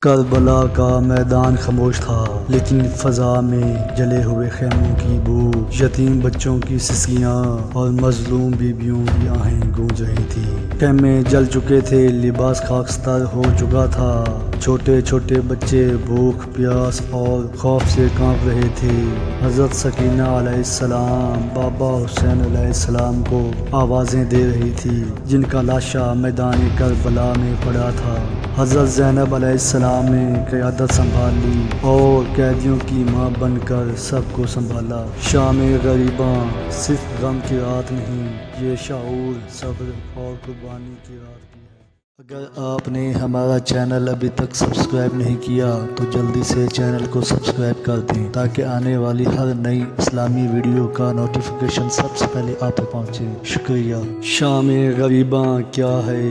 کربلا کا میدان خاموش تھا، لیکن فضا میں جلے ہوئے خیموں کی بو، یتیم بچوں کی سسکیاں اور مظلوم بیویوں کی آہیں گونج رہی تھی۔ خیمے جل چکے تھے، لباس خاکستر ہو چکا تھا، چھوٹے چھوٹے بچے بھوک، پیاس اور خوف سے کانپ رہے تھے۔ حضرت سکینہ علیہ السلام بابا حسین علیہ السلام کو آوازیں دے رہی تھی، جن کا لاشا میدان کربلا میں پڑا تھا۔ حضرت زینب علیہ السلام نے قیادت سنبھال لی اور قیدیوں کی ماں بن کر سب کو سنبھالا۔ شام غریباں صرف غم کی رات نہیں، یہ شعور، صبر اور قربانی کی رات بھی ہے۔ اگر آپ نے ہمارا چینل ابھی تک سبسکرائب نہیں کیا تو جلدی سے چینل کو سبسکرائب کر دیں تاکہ آنے والی ہر نئی اسلامی ویڈیو کا نوٹیفیکیشن سب سے پہلے آپ تک پہنچے۔ شکریہ۔ شام غریباں کیا ہے؟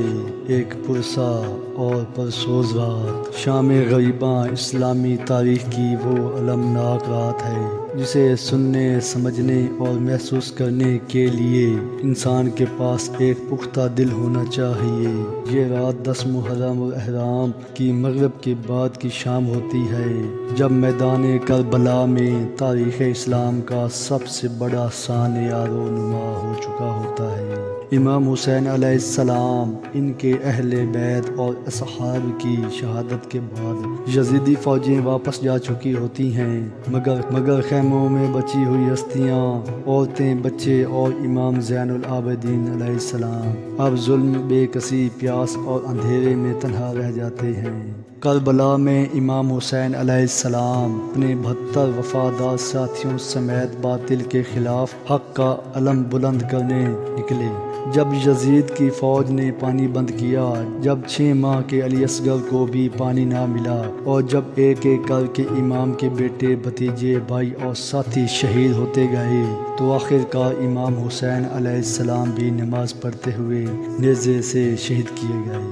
ایک پرسا اور پرسوز رات۔ شام غریباں اسلامی تاریخ کی وہ المناک رات ہے جسے سننے، سمجھنے اور محسوس کرنے کے لیے انسان کے پاس ایک پختہ دل ہونا چاہیے۔ یہ رات 10 محرم الاحرام کی مغرب کے بعد کی شام ہوتی ہے، جب میدان کربلا میں تاریخ اسلام کا سب سے بڑا سانحہ رونما ہو چکا ہوتا ہے۔ امام حسین علیہ السلام، ان کے اہل بیت اور اصحاب کی شہادت کے بعد یزیدی فوجیں واپس جا چکی ہوتی ہیں، مگر خیموں میں بچی ہوئی ہستیاں، عورتیں، بچے اور امام زین العابدین علیہ السلام اب ظلم، بے کسی، پیاس اور اندھیرے میں تنہا رہ جاتے ہیں۔ کربلا میں امام حسین علیہ السلام اپنے 72 وفادار ساتھیوں سمیت باطل کے خلاف حق کا علم بلند کرنے نکلے۔ جب یزید کی فوج نے پانی بند کیا، جب 6 ماہ کے علی اصغر کو بھی پانی نہ ملا، اور جب ایک ایک کر کے امام کے بیٹے، بھتیجے، بھائی اور ساتھی شہید ہوتے گئے، تو آخرکار امام حسین علیہ السلام بھی نماز پڑھتے ہوئے نیزے سے شہید کیے گئے۔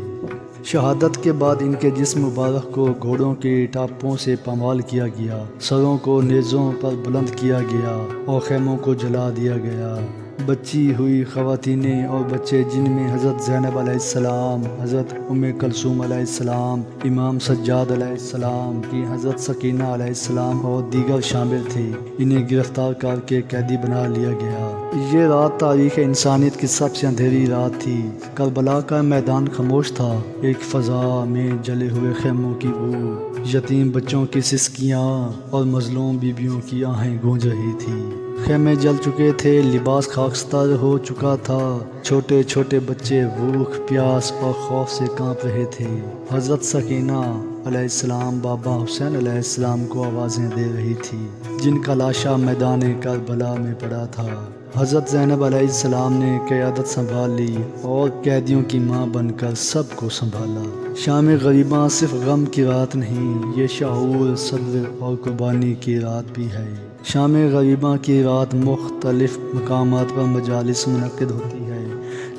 شہادت کے بعد ان کے جسم مبارک کو گھوڑوں کے ٹاپوں سے پامال کیا گیا، سروں کو نیزوں پر بلند کیا گیا اور خیموں کو جلا دیا گیا۔ بچی ہوئی خواتینیں اور بچے، جن میں حضرت زینب علیہ السلام، حضرت ام کلثوم علیہ السلام، امام سجاد علیہ السلام کی حضرت سکینہ علیہ السلام اور دیگر شامل تھے، انہیں گرفتار کر کے قیدی بنا لیا گیا۔ یہ رات تاریخ انسانیت کی سب سے اندھیری رات تھی۔ کربلا کا میدان خاموش تھا، ایک فضا میں جلے ہوئے خیموں کی بو، یتیم بچوں کی سسکیاں اور مظلوم بیویوں کی آہیں گونج رہی تھی۔ خیمے جل چکے تھے، لباس خاکستر ہو چکا تھا، چھوٹے چھوٹے بچے بھوک، پیاس اور خوف سے کانپ رہے تھے۔ حضرت سکینہ علیہ السلام بابا حسین علیہ السلام کو آوازیں دے رہی تھی، جن کا لاشا میدان کربلا میں پڑا تھا۔ حضرت زینب علیہ السلام نے قیادت سنبھال لی اور قیدیوں کی ماں بن کر سب کو سنبھالا۔ شام غریباں صرف غم کی رات نہیں، یہ شعور، صبر اور قربانی کی رات بھی ہے۔ شام غریباں کی رات مختلف مقامات پر مجالس منعقد ہوتی ہے،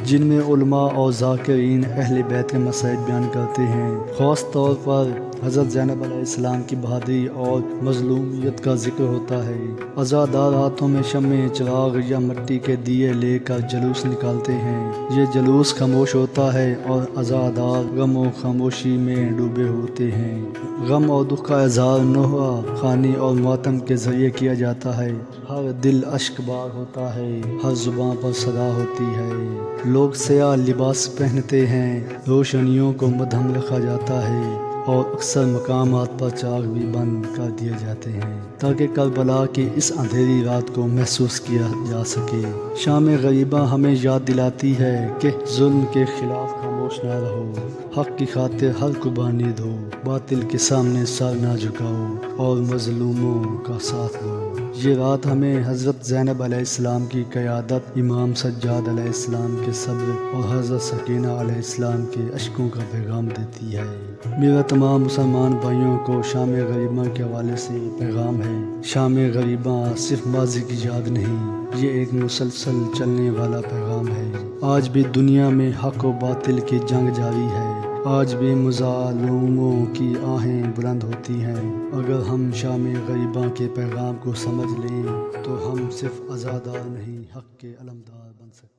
جن میں علماء اور ذاکرین اہل بیت کے مسائل بیان کرتے ہیں۔ خاص طور پر حضرت زینب علیہ السلام کی بہادری اور مظلومیت کا ذکر ہوتا ہے۔ عزادار ہاتھوں میں شمع، چراغ یا مٹی کے دیے لے کر جلوس نکالتے ہیں۔ یہ جلوس خاموش ہوتا ہے اور عزادار غم و خاموشی میں ڈوبے ہوتے ہیں۔ غم اور دکھ کا اظہار نوحہ خوانی اور ماتم کے ذریعے کیا جاتا ہے۔ ہر دل اشک بار ہوتا ہے، ہر زباں پر صدا ہوتی ہے۔ لوگ سیاہ لباس پہنتے ہیں، روشنیوں کو مدھم رکھا جاتا ہے اور اکثر مقامات پر چراغ بھی بند کر دیے جاتے ہیں تاکہ کربلا کی اس اندھیری رات کو محسوس کیا جا سکے۔ شام غریباں ہمیں یاد دلاتی ہے کہ ظلم کے خلاف خاموش نہ رہو، حق کی خاطر ہر قربانی دو، باطل کے سامنے سر نہ جھکاؤ اور مظلوموں کا ساتھ دو۔ یہ رات ہمیں حضرت زینب علیہ السلام کی قیادت، امام سجاد علیہ السلام کے صبر اور حضرت سکینہ علیہ السلام کے اشکوں کا پیغام دیتی ہے۔ میرا تمام مسلمان بھائیوں کو شام غریباں کے حوالے سے پیغام ہے۔ شام غریباں صرف ماضی کی یاد نہیں، یہ ایک مسلسل چلنے والا پیغام ہے۔ آج بھی دنیا میں حق و باطل کی جنگ جاری ہے، آج بھی مظلوموں کی آہیں بلند ہوتی ہیں۔ اگر ہم شام غریباں کے پیغام کو سمجھ لیں تو ہم صرف عزادار نہیں، حق کے علمدار بن سکتے ہیں۔